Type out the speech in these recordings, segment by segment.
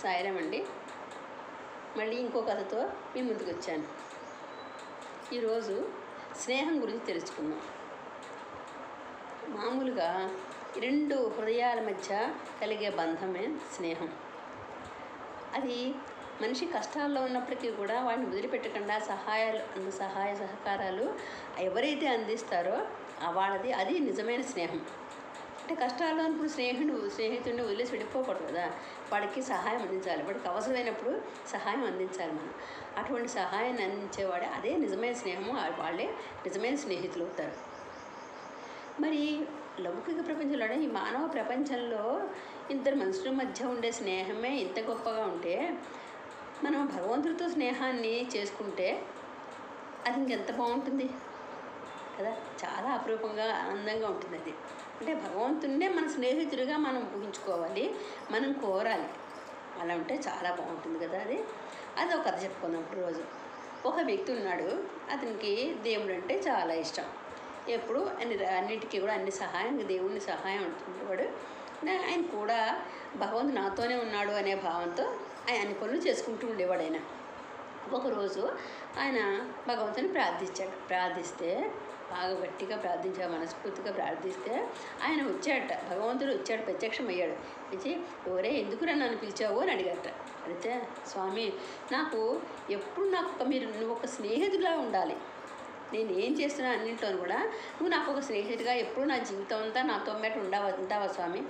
సాయిరామ్ అండి. మళ్ళీ ఇంకో కథతో మీ ముందుకు వచ్చాను. ఈరోజు స్నేహం గురించి తెలుసుకుందాం. మామూలుగా రెండు హృదయాల మధ్య కలిగే బంధమే స్నేహం. అది మనిషి కష్టాల్లో ఉన్నప్పటికీ కూడా వాడిని వదిలిపెట్టకుండా సహాయ సహకారాలు ఎవరైతే అందిస్తారో వాళ్ళది అది నిజమైన స్నేహం. అంటే కష్టాల్లో ఇప్పుడు స్నేహితుడిని వదిలేసి వెళ్ళిపోకూడదు కదా, వాడికి సహాయం అందించాలి. వాడికి అవసరమైనప్పుడు సహాయం అందించాలి మనం. అటువంటి సహాయాన్ని అందించేవాడే అదే నిజమైన స్నేహము, వాళ్ళే నిజమైన స్నేహితులు అవుతారు. మరి లౌకిక ప్రపంచంలోనే ఈ మానవ ప్రపంచంలో ఇద్దరు మనుషుల మధ్య ఉండే స్నేహమే ఇంత గొప్పగా ఉంటే, మనం భగవంతుడితో స్నేహాన్ని చేసుకుంటే అది ఇంకెంత బాగుంటుంది కదా. చాలా అపురూపంగా ఆనందంగా ఉంటుంది అది. అంటే భగవంతుడినే మన స్నేహితుడిగా మనం ఊహించుకోవాలి, మనం కోరాలి. అలా ఉంటే చాలా బాగుంటుంది కదా. అది ఒక కథ చెప్పుకుందాం. రోజు ఒక వ్యక్తి ఉన్నాడు, అతనికి దేవుడు అంటే చాలా ఇష్టం. ఎప్పుడు అన్నిటికీ కూడా దేవుడిని సహాయం అంటుండేవాడు. ఆయన కూడా భగవంతుడు నాతోనే ఉన్నాడు అనే భావంతో ఆయన అన్ని పనులు చేసుకుంటూ ఉండేవాడు. ఒకరోజు ఆయన భగవంతుని ప్రార్థిస్తే బాగా గట్టిగా మనస్ఫూర్తిగా ప్రార్థిస్తే ఆయన భగవంతుడు వచ్చాడు, ప్రత్యక్షం అయ్యాడు. పిలిచి, ఎవరే ఎందుకు నన్ను పిలిచావు అని అడిగారట. అడిగితే, స్వామి ఎప్పుడు నువ్వు ఒక స్నేహితుడిలా ఉండాలి. నేను ఏం చేస్తున్నా అన్నింటిలో కూడా నువ్వు నాకు ఒక స్నేహితుడిగా ఎప్పుడు నా జీవితం అంతా నాతో మేట ఉంటావా స్వామి.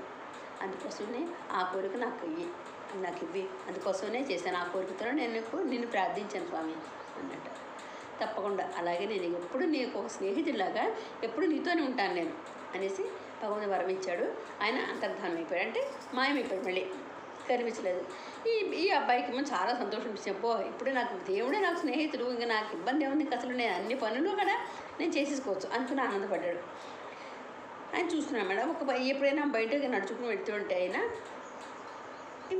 అందుకోసమే ఆ కోరిక నాకు ఇవ్వి, అందుకోసమే చేశాను. ఆ కోరికతో నిన్ను ప్రార్థించాను స్వామి అన్నట్టు. తప్పకుండా అలాగే నేను ఎప్పుడు నీకు ఒక స్నేహితుడిలాగా ఎప్పుడు నీతోనే ఉంటాను నేను అనేసి భగవంతుడు వరం ఇచ్చాడు. ఆయన అంతర్ధానం అయిపోయాడు, అంటే మాయమైపోయాడు, మళ్ళీ కనిపించలేదు. ఈ అబ్బాయికి చాలా సంతోషం ఇచ్చినప్పో, ఇప్పుడు దేవుడే నాకు స్నేహితుడు, ఇంకా నాకు ఇబ్బంది ఏముంది, అసలు నేను అన్ని పనులు కూడా నేను చేసేసుకోవచ్చు అనుకుని ఆనందపడ్డాడు. ఆయన చూస్తున్నాడు మేడం, ఎప్పుడైనా బయటకు నడుచుకుని వెళ్తుంటే ఆయన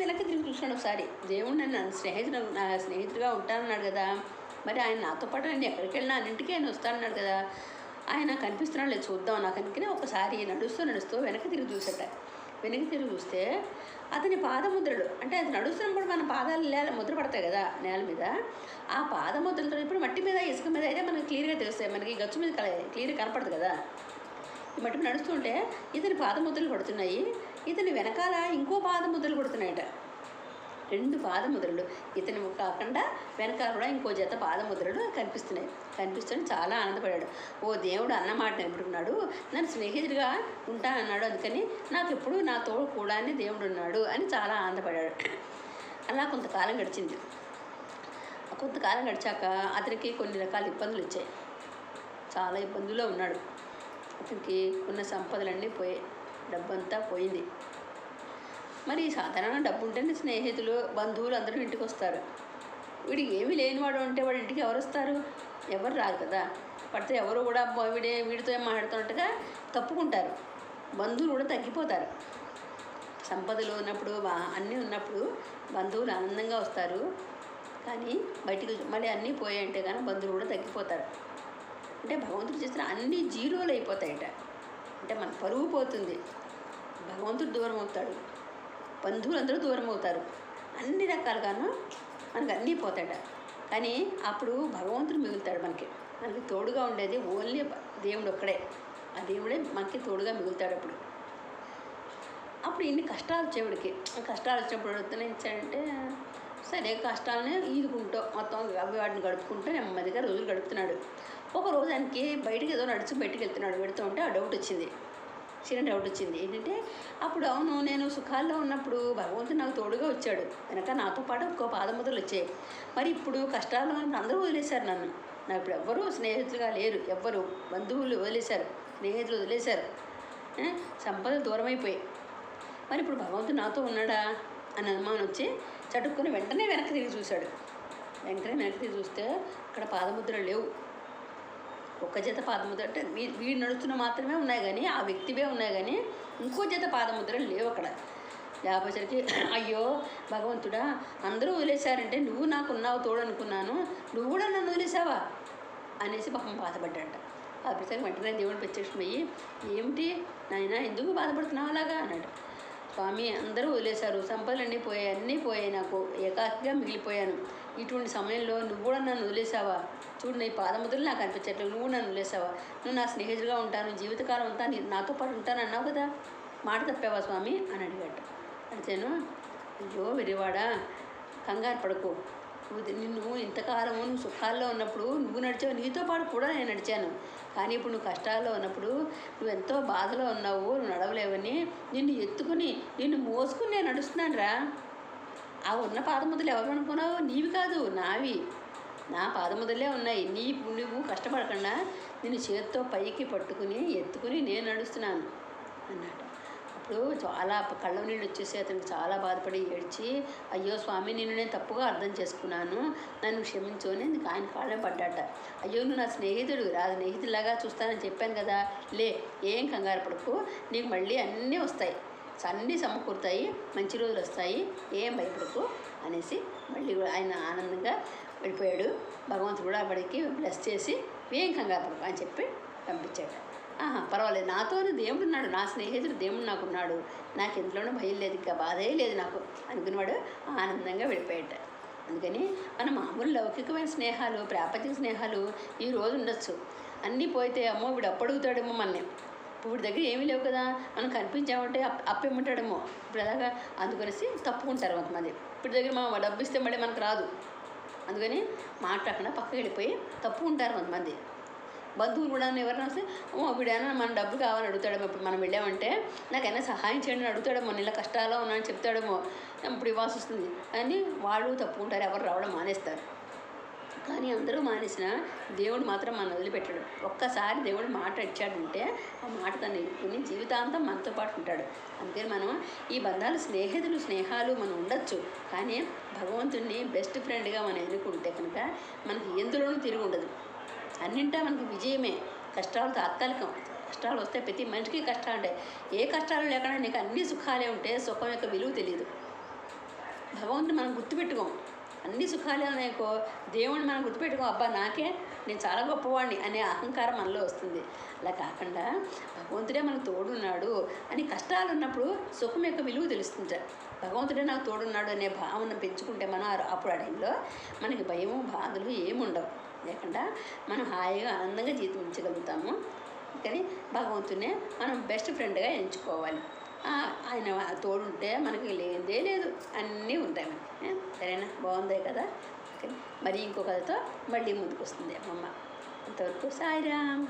వెనక్కి తిరిగి చూస్తున్నాడు ఒకసారి. దేవుడు నా స్నేహితుడిగా ఉంటానన్నాడు కదా, మరి ఆయన నాతో పాటు నేను ఎక్కడికి వెళ్ళినా అన్నింటికీ ఆయన వస్తానన్నాడు కదా, ఆయన కనిపిస్తున్నాడు లేదు చూద్దాం నాకు అనుకుని ఒకసారి నడుస్తూ వెనక్కి తిరిగి చూస్తే అతని పాదముద్రలు, అంటే అది నడుస్తున్నప్పుడు మన పాదాలు ముద్ర పడతాయి కదా నేల మీద, ఆ పాదముద్రలతో ఇప్పుడు మట్టి మీద ఇసుక మీద అయితే మనకి క్లియర్గా తెలుస్తాయి, మనకి గచ్చు మీద క్లియర్గా కనపడదు కదా. ఈ మట్టి మీద నడుస్తుంటే ఇతని పాదముద్రలు పడుతున్నాయి, ఇతని వెనకాల ఇంకో పాదముద్రలు పడుతున్నాయట. 2 పాదముద్రలు, ఇతని కాకుండా వెనకాల కూడా ఇంకో జత పాదముద్రలు కనిపిస్తూనే చాలా ఆనందపడ్డాడు. ఓ దేవుడు అన్నమాట నిలబడుకున్నాడు, నన్ను స్నేహితుడిగా ఉంటానన్నాడు, అందుకని నాకు ఎప్పుడు నా తోడు కూడా దేవుడు ఉన్నాడు అని చాలా ఆనందపడ్డాడు. అలా కొంతకాలం గడిచింది. కొంతకాలం గడిచాక అతనికి కొన్ని రకాల ఇబ్బందులు వచ్చాయి. చాలా ఇబ్బందుల్లో ఉన్నాడు. అతనికి ఉన్న సంపదలన్నీ పోయాయి, డబ్బంతా పోయింది. మరి సాధారణంగా డబ్బు ఉంటేనే స్నేహితులు బంధువులు అందరూ ఇంటికి వస్తారు. వీడికి ఏమీ లేనివాడు అంటే వాడి ఇంటికి ఎవరు వస్తారు? ఎవరు రాదు కదా. పడితే ఎవరు కూడా వీడితో ఏం మాట్లాడుతున్నట్టుగా తప్పుకుంటారు, బంధువులు కూడా తగ్గిపోతారు. సంపదలు ఉన్నప్పుడు అన్నీ ఉన్నప్పుడు బంధువులు ఆనందంగా వస్తారు, కానీ బయటికి మళ్ళీ అన్నీ పోయాయంటే కానీ బంధువులు కూడా తగ్గిపోతారు. అంటే భగవంతుడు చేసిన అన్నీ జీరోలు అయిపోతాయట. అంటే మన పరువు పోతుంది, భగవంతుడు దూరం అవుతాడు, బంధువులందరూ దూరం అవుతారు, అన్ని రకాలుగాను మనకు అన్నీ పోతాడ. కానీ అప్పుడు భగవంతుడు మిగులుతాడు. మనకి తోడుగా ఉండేది ఓన్లీ దేవుడు ఒక్కడే. ఆ దేవుడే మనకి తోడుగా మిగులుతాడు. అప్పుడు ఇన్ని కష్టాలు వచ్చేవాడికి, కష్టాలు వచ్చినప్పుడు ఇచ్చాడంటే సరే కష్టాలనే ఈదుకుంటూ మొత్తం వాటిని గడుపుకుంటూ నెమ్మదిగా రోజులు గడుపుతున్నాడు. ఒకరోజు ఆయనకి బయటికి ఏదో బయటికి వెళ్తూ ఉంటే ఆ చిన్న డౌట్ వచ్చింది. ఏంటంటే అప్పుడు అవును, నేను సుఖాల్లో ఉన్నప్పుడు భగవంతుడు నాకు తోడుగా వచ్చాడు, వెనక నాతో పాటు ఇంకో పాదముద్రలు వచ్చాయి. మరి ఇప్పుడు కష్టాల్లో ఉన్నప్పుడు అందరూ వదిలేశారు నన్ను, నాకు ఇప్పుడు ఎవ్వరూ స్నేహితులుగా లేరు, ఎవ్వరు బంధువులు వదిలేశారు, స్నేహితులు వదిలేశారు, సంపదలు దూరం అయిపోయాయి. మరి ఇప్పుడు భగవంతుడు నాతో ఉన్నాడా అని అనుమానం వచ్చి చటుక్కుని వెంటనే వెనక్కి తిరిగి చూశాడు. వెనక్కి తిరిగి చూస్తే అక్కడ పాదముద్రలు లేవు. ఒక జత పాదముద్ర అంటే వీడు నడుస్తున్న మాత్రమే ఉన్నాయి, కానీ ఆ వ్యక్తివే ఉన్నాయి, కానీ ఇంకో జత పాదముద్రలు లేవు అక్కడ. లేకపోసరికి అయ్యో భగవంతుడా, అందరూ వదిలేశారంటే నువ్వు నాకు ఉన్నావు తోడు అనుకున్నాను, నువ్వు కూడా నన్ను వదిలేసావా అనేసి పాపం బాధపడ్డాట. ఆ ప్రసంగం వెంటనే దేవుడు ప్రత్యక్షమయ్యి, ఏమిటి నాయన ఎందుకు బాధపడుతున్నావు అలాగా అన్నాడు. స్వామి అందరూ వదిలేశారు, సంపదలన్నీ పోయాయి, అన్నీ పోయాయి, నాకు ఏకాకిగా మిగిలిపోయాను. ఇటువంటి సమయంలో నువ్వు కూడా నన్ను వదిలేసావా? చూడు, నీ పాదముద్రలు నాకు అనిపించట్లేదు, నువ్వు నన్ను వదిలేసావా? నువ్వు నా స్నేహితుడిగా ఉంటాను, జీవితకాలం అంతా నాతో పాటు ఉంటాను అన్నావు కదా, మాట తప్పావా స్వామి అని అడిగాడు. అడిగాను, అయ్యో వెరివాడా, కంగారు పడకు, నిన్ను ఇంతకాలము నువ్వు సుఖాల్లో ఉన్నప్పుడు నువ్వు నడిచావు, నీతో పాటు కూడా నేను నడిచాను. కానీ ఇప్పుడు నువ్వు కష్టాల్లో ఉన్నప్పుడు, నువ్వు ఎంతో బాధలో ఉన్నావు, నువ్వు నడవలేవని నిన్ను ఎత్తుకుని నిన్ను మోసుకుని నేను నడుస్తున్నాను రా. ఆ ఉన్న పాదముద్రలు ఎవరు అనుకున్నావు? నీవి కాదు, నావి. నా పాదముద్రలే ఉన్నాయి. నువ్వు కష్టపడకుండా నిన్ను చేత్తో పైకి పట్టుకుని ఎత్తుకుని నేను నడుస్తున్నాను అన్నాడు. అప్పుడు చాలా కళ్ళ నీళ్ళు వచ్చేసి అతనికి చాలా బాధపడి ఏడ్చి, అయ్యో స్వామి, నిన్ను నేను తప్పుగా అర్థం చేసుకున్నాను, నన్ను క్షమించు అని ఆయన కాళ్ళే పడ్డాట. అయ్యో నువ్వు నా స్నేహితుడు, స్నేహితులాగా చూస్తానని చెప్పాను కదా, లే ఏం కంగారు పడకు, నీకు మళ్ళీ అన్నీ వస్తాయి, అన్నీ సమకూరుతాయి, మంచి రోజులు వస్తాయి, ఏం భయపడకు అనేసి మళ్ళీ ఆయన ఆనందంగా వెళ్ళిపోయాడు. భగవంతుడు కూడా అప్పటికి బ్లెస్ చేసి ఏం కంగారు పడకు అని చెప్పి పంపించాడు. పర్వాలేదు, నాతో దేవుడు ఉన్నాడు, నా స్నేహితుడు దేవుడు నాకున్నాడు, నాకు ఇంట్లోనూ భయం లేదు, ఇంకా బాధే లేదు నాకు అనుకునేవాడు ఆనందంగా వెళ్ళిపోయాడు. అందుకని మన మామూలు లౌకికమైన స్నేహాలు, ప్రాపంచిక స్నేహాలు ఈ రోజు ఉండొచ్చు, అన్నీ పోతే అమ్మో వీడు అప్పడుగుతాడేమో మనని, ఇప్పుడు వీడి దగ్గర ఏమీ లేవు కదా, మనం కనిపించామంటే అప్పేమంటాడేమో ఇప్పుడు అలాగా, అందుకనేసి తప్పుకుంటారు కొంతమంది. ఇప్పుడు దగ్గర మనం డబ్బు ఇస్తే మళ్ళీ మనకు రాదు, అందుకని మాట్లాడకుండా పక్కకి వెళ్ళిపోయి తప్పుకుంటారు కొంతమంది. బంధువులు కూడా ఎవరైనా వస్తే, వీడైనా మన డబ్బులు కావాలని అడుగుతాడేమో, ఇప్పుడు మనం వెళ్ళామంటే నాకైనా సహాయం చేయండి అని అడుగుతాడేమో, ఇలా కష్టాల్లో ఉన్నా అని చెప్తాడేమో, ఇప్పుడు ఇవ్వాల్సి వస్తుంది అని వాళ్ళు తప్పుకుంటారు, ఎవరు రావడం మానేస్తారు. కానీ అందరూ మానేసిన దేవుడు మాత్రం మనం వదిలిపెట్టాడు. ఒక్కసారి దేవుడు మాట ఇచ్చాడంటే ఆ మాట తను నిలుపుకుని జీవితాంతం మనతో పాటు ఉంటాడు. అందుకని మనం ఈ బంధాలు, స్నేహాలు మనం ఉండొచ్చు, కానీ భగవంతుడిని బెస్ట్ ఫ్రెండ్గా మనం ఎన్నుకుంటే కనుక మనకి ఎందులోనూ తిరిగి ఉండదు, అన్నింటా మనకి విజయమే. కష్టాలు తాత్కాలికం, కష్టాలు వస్తే ప్రతి మనిషికి కష్టాలు ఉంటాయి. ఏ కష్టాలు లేకుండా నీకు అన్ని సుఖాలే ఉంటే సుఖం యొక్క విలువ తెలియదు. భగవంతుని మనం గుర్తుపెట్టుకోం, అన్ని సుఖాలే ఉన్నాయో దేవుడిని మనం గుర్తుపెట్టుకోం, అబ్బా నాకే నేను చాలా గొప్పవాడిని అనే అహంకారం మనలో వస్తుంది. అలా కాకుండా భగవంతుడే మనకు తోడున్నాడు అని కష్టాలు ఉన్నప్పుడు సుఖం యొక్క విలువ తెలుస్తుంది. భగవంతుడే నాకు తోడున్నాడు అనే భావన పెంచుకుంటే మనం అప్పుడు ఆ టైంలో మనకి భయము బాధలు ఏముండవు, లేకుండా మనం హాయిగా ఆనందంగా జీవించగలుగుతాము. కానీ భగవంతునే మనం బెస్ట్ ఫ్రెండ్గా ఎంచుకోవాలి. ఆయన తోడుంటే మనకి లేదే లేదు, అన్నీ ఉంటాయి మనకి. సరేనా, బాగుంది కదా. మరి ఇంకో కథతో మళ్ళీ ముందుకు వస్తుంది అమ్మమ్మ. అంతవరకు సాయిరామ్.